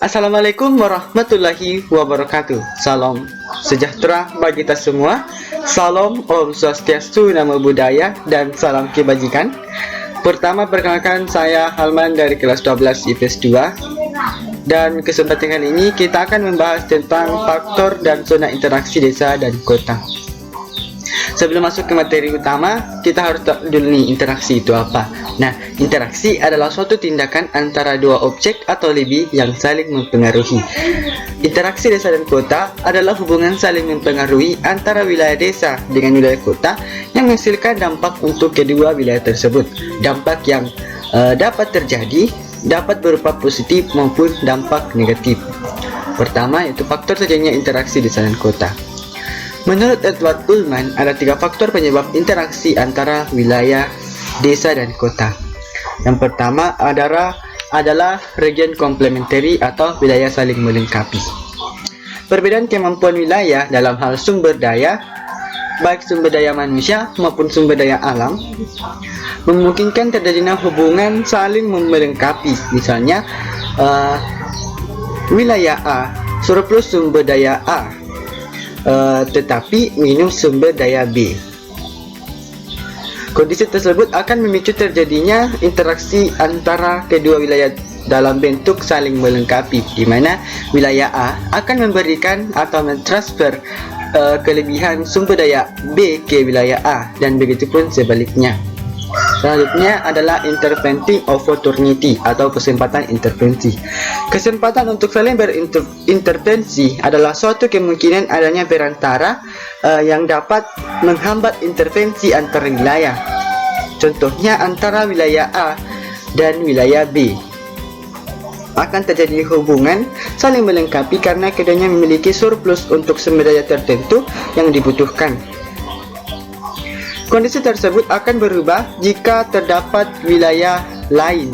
Assalamualaikum warahmatullahi wabarakatuh. Salam sejahtera bagi kita semua. Salam Om Swastiastu, Namo Buddhaya, dan salam kebajikan. Pertama, perkenalkan, saya Halman dari kelas 12 IPS 2. Dan kesempatan kali ini kita akan membahas tentang faktor dan zona interaksi desa dan kota. Sebelum masuk ke materi utama, kita harus tahu dulu nih interaksi itu apa. Nah, interaksi adalah suatu tindakan antara dua objek atau lebih yang saling mempengaruhi. Interaksi desa dan kota adalah hubungan saling mempengaruhi antara wilayah desa dengan wilayah kota yang menghasilkan dampak untuk kedua wilayah tersebut. Dampak yang dapat terjadi dapat berupa positif maupun dampak negatif. Pertama, yaitu faktor terjadinya interaksi desa dan kota. Menurut Edward Ullman, ada 3 faktor penyebab interaksi antara wilayah desa dan kota. Yang pertama adalah region komplementari atau wilayah saling melengkapi. Perbedaan kemampuan wilayah dalam hal sumber daya, baik sumber daya manusia maupun sumber daya alam, memungkinkan terjadinya hubungan saling melengkapi. Misalnya, wilayah A surplus sumber daya A, tetapi minum sumber daya B. Kondisi tersebut akan memicu terjadinya interaksi antara kedua wilayah dalam bentuk saling melengkapi, di mana wilayah A akan memberikan atau mentransfer kelebihan sumber daya B ke wilayah A, dan begitu pun sebaliknya. Selanjutnya adalah interventing opportunity atau kesempatan intervensi. Kesempatan untuk saling berintervensi adalah suatu kemungkinan adanya perantara yang dapat menghambat intervensi antar wilayah. Contohnya, antara wilayah A dan wilayah B akan terjadi hubungan saling melengkapi karena keduanya memiliki surplus untuk sumber daya tertentu yang dibutuhkan. Kondisi tersebut akan berubah jika terdapat wilayah lain,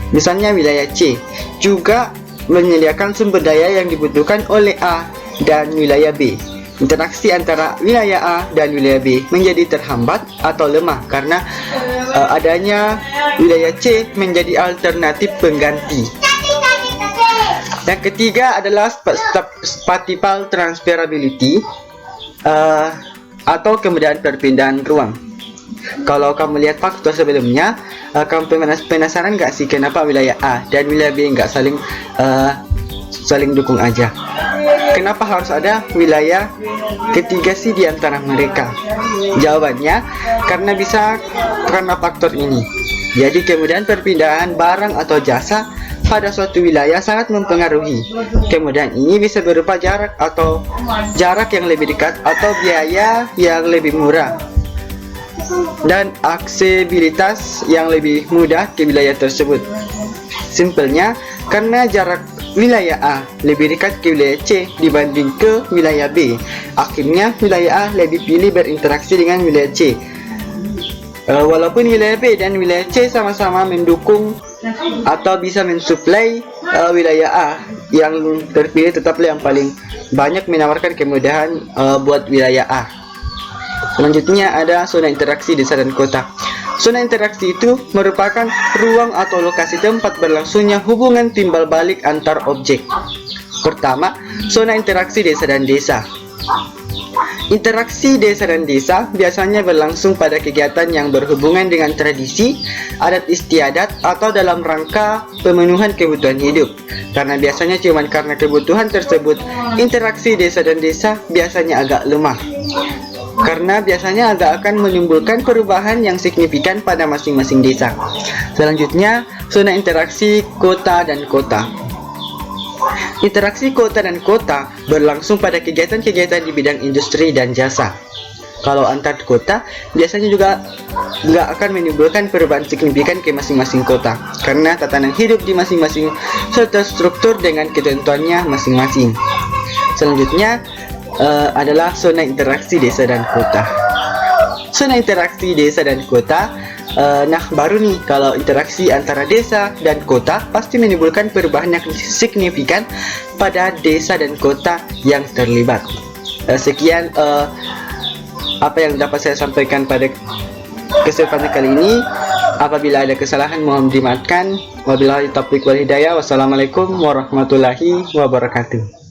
misalnya wilayah C, juga menyediakan sumber daya yang dibutuhkan oleh A dan wilayah B. Interaksi antara wilayah A dan wilayah B menjadi terhambat atau lemah karena adanya wilayah C menjadi alternatif pengganti. Yang ketiga adalah spatial transferability atau kemudahan perpindahan ruang. Kalau kamu lihat faktor sebelumnya, kamu penasaran nggak sih kenapa wilayah A dan wilayah B nggak saling dukung aja? Kenapa harus ada wilayah ketiga sih di antara mereka? Jawabannya karena faktor ini. Jadi kemudahan perpindahan barang atau jasa pada suatu wilayah sangat mempengaruhi. Kemudian ini bisa berupa jarak yang lebih dekat atau biaya yang lebih murah dan aksesibilitas yang lebih mudah ke wilayah tersebut. Simpelnya, karena jarak wilayah A lebih dekat ke wilayah C dibanding ke wilayah B, akhirnya wilayah A lebih pilih berinteraksi dengan wilayah C. Walaupun wilayah B dan wilayah C sama-sama mendukung atau bisa mensuplai wilayah A, yang terpilih tetaplah yang paling banyak menawarkan kemudahan buat wilayah A. Selanjutnya ada zona interaksi desa dan kota. Zona interaksi itu merupakan ruang atau lokasi tempat berlangsungnya hubungan timbal balik antar objek. Pertama, zona interaksi desa dan desa. Interaksi desa dan desa biasanya berlangsung pada kegiatan yang berhubungan dengan tradisi, adat istiadat, atau dalam rangka pemenuhan kebutuhan hidup. Karena biasanya karena kebutuhan tersebut, interaksi desa dan desa biasanya agak lemah. Karena biasanya akan menimbulkan perubahan yang signifikan pada masing-masing desa. Selanjutnya, zona interaksi kota dan kota. Interaksi kota dan kota berlangsung pada kegiatan-kegiatan di bidang industri dan jasa. Kalau antar kota, biasanya juga nggak akan menimbulkan perubahan signifikan ke masing-masing kota, karena tatanan hidup di masing-masing terstruktur dengan ketentuannya masing-masing. Selanjutnya adalah zona interaksi desa dan kota. Zona interaksi desa dan kota, baru nih, kalau interaksi antara desa dan kota pasti menimbulkan perubahan yang signifikan pada desa dan kota yang terlibat. Sekian apa yang dapat saya sampaikan pada kesempatan kali ini. Apabila ada kesalahan mohon dimaafkan. Wabillahi taufiq wal hidayah. Wassalamualaikum warahmatullahi wabarakatuh.